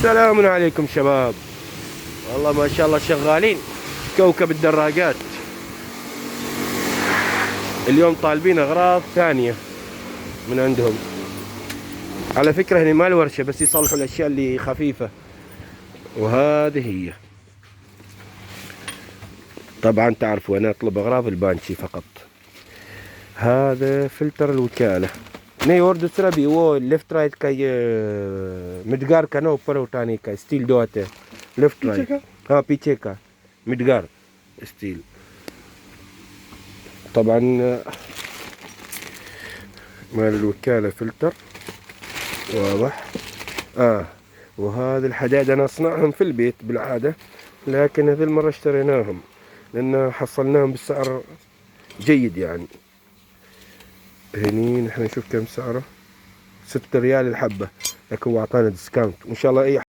السلام عليكم شباب. والله ما شاء الله شغالين كوكب الدراجات. اليوم طالبين اغراض ثانية من عندهم. على فكرة هني ما الورشة، بس يصلحوا الاشياء اللي خفيفة. وهذه هي طبعا تعرفوا انا اطلب اغراض البانشي فقط. هذا فلتر الوكالة ني وردو سربي و ليفت رايت كاي مدقار كانو بروتاني كاي ستيل دوته ليفت رايت بيتشيكا مدقار ستيل. طبعا مال الوكالة فلتر واضح. وهذا الحداد انا اصنعهم في البيت بالعادة، لكن هذه المرة اشتريناهم لان حصلناهم بالسعر جيد يعني. هني نحن نشوف كم سعره، 6 ريال الحبة، لكن هو اعطانا ديسكاونت وان شاء الله اي